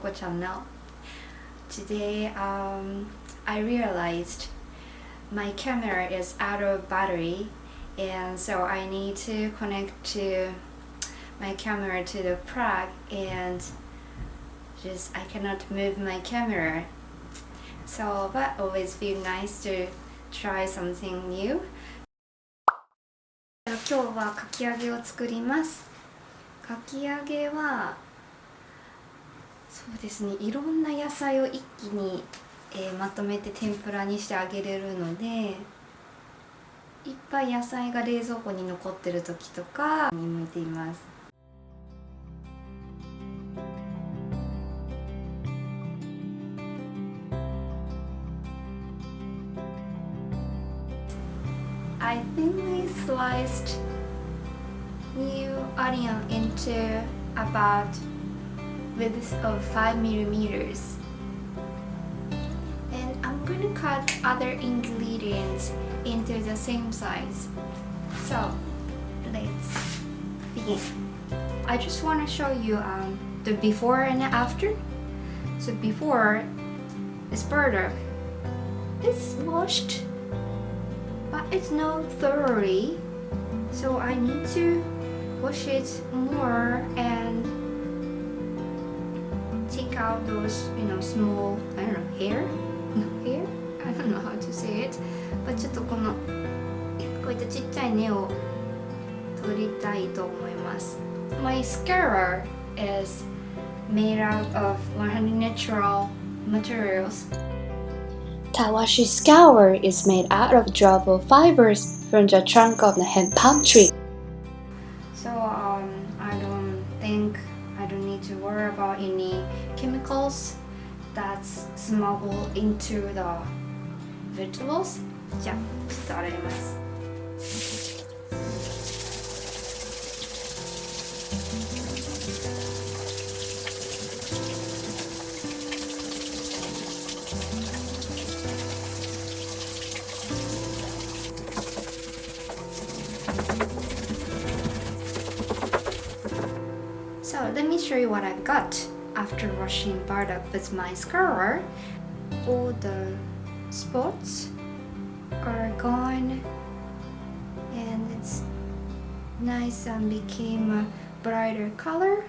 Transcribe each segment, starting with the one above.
Coco channel. Today I realized my camera is out of battery, and so I need to connect to my camera to the plug, and just I cannot move my camera. So but always feel nice to try something new. 今日はかき揚げを作ります。かき揚げはそうですね、いろんな野菜を一気に、まとめて天ぷらにしてあげれるので、いっぱい野菜が冷蔵庫に残ってる時とかに向いています。I thinly sliced new onion into about width of 5 millimeters, and I'm gonna cut other ingredients into the same size. So let's begin. I just want to show you the before and after. So before, this burdock is washed, but it's not thoroughly, so I need to wash it more and take out those, small, I don't know, hair? I don't know how to say it. But ちょっとこういったちっちゃい根を取りたいと思います。My skewer is made out of 100 natural materials. Tawashi skewer is made out of durable fibers from the trunk of the hemp palm tree. So I don't need to worry about any chemicals that's smuggled into the vegetables. じゃあちょっと洗います。So let me show you what I've got after washing burdock with my skewer. All the spots are gone, and it's nice and became a brighter color.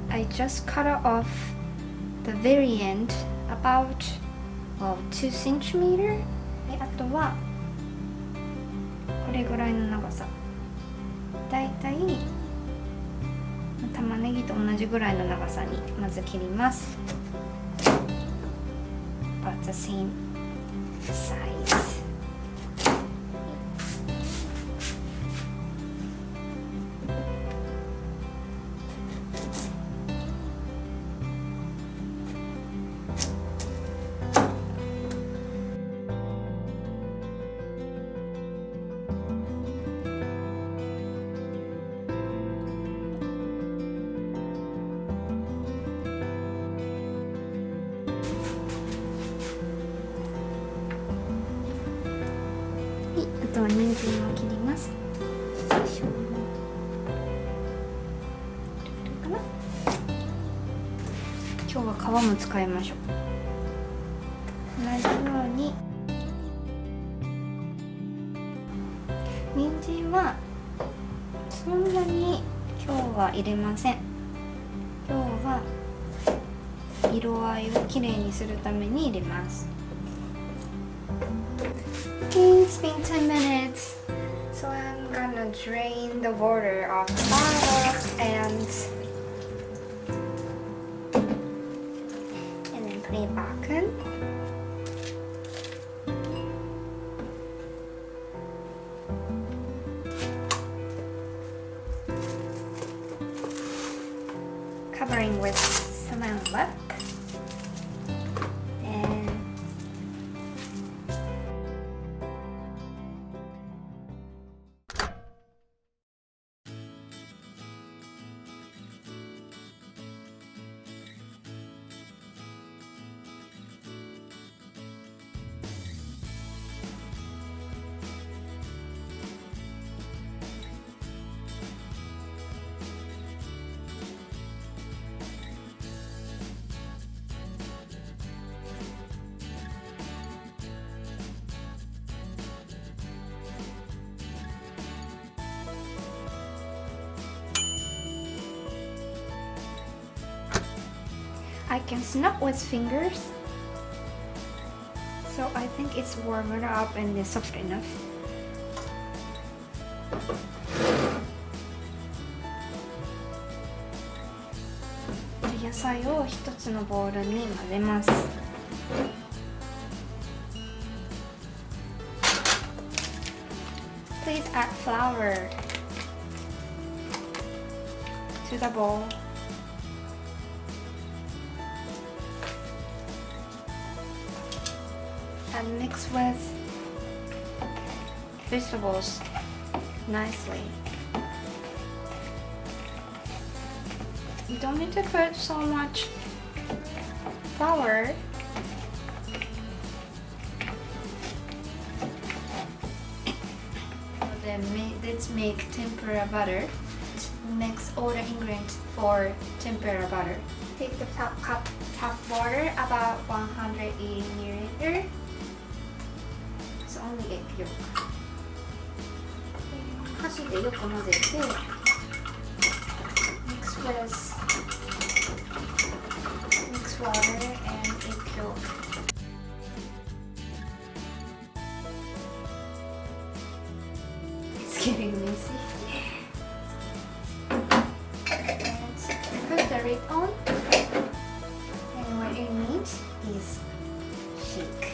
I just cut off the very end about 2 centimeter. で、あとはこれぐらいの長さ、だいたい玉ねぎと同じぐらいの長さにまず切ります。 About the same size.はい、あとは人参を切ります。よいしょ。かな。今日は皮も使いましょう。同じように人参はそんなに今日は入れません。今日は色合いをきれいにするために入れます。It's been 10 minutes, so I'm gonna drain the water off the burdock and then put it back in. Covering with cement wrap. I can snap with fingers. So I think it's warmed up and it's soft enough. So 野菜を一つのボウルに混ぜます。Please add flour to the bowl. And mix with vegetables nicely. You don't need to put so much flour. Then let's make tempura butter. Mix all the ingredients for tempura butter. Take the top water, about 180 milliliters. It's only egg yolk. 箸でよく混ぜて mix water and egg yolk. It's getting messy. And put the lid on. And what you need is shake.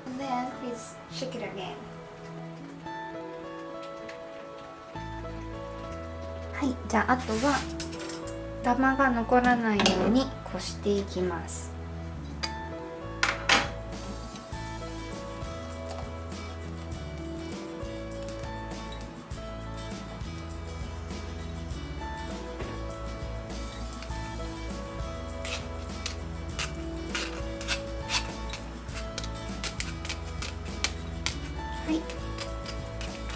And then please shake it again. はい、じゃああとはダマが残らないようにこしていきます。はい、こ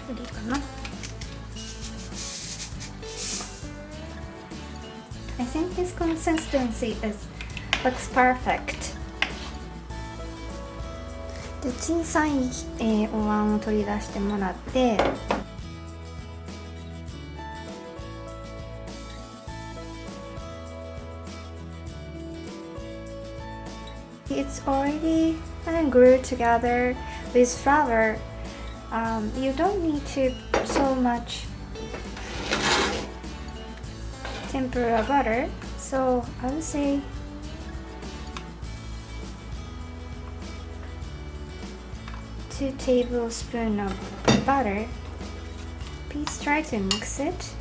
れかな。I think this consistency looks perfect. で、小さい、お椀を取り出してもらって、It's already glued together with flour. You don't need to put so much tempura butter, so I would say two tablespoons of butter. Please try to mix it.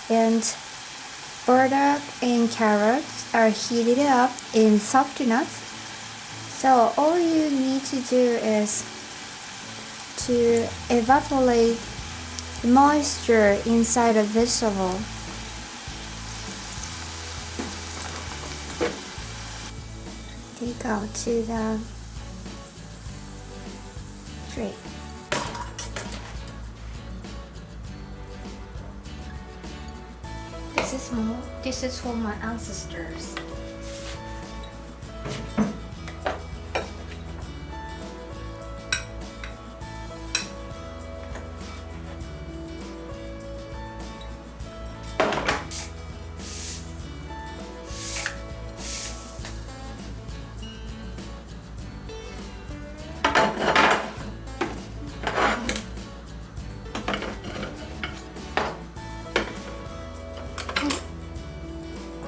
And burdock and carrots are heated up in soft enough. So all you need to do is to evaporate the moisture inside the vegetable. Take out to the tray. This is for my ancestors.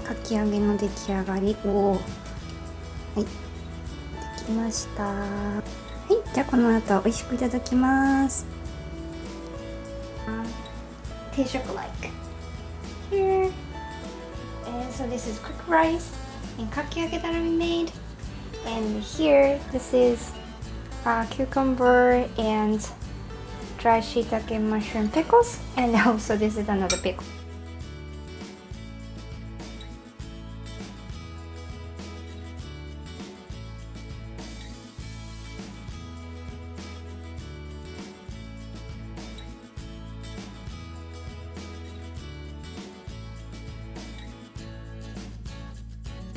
かき揚げの出来上がりを、はい、できました。はい、じゃあこの後美味しくいただきます。定食 like here. And so this is quick rice and kakiage that we made. And here, this is cucumber and dry shiitake mushroom pickles. And also this is another pickle.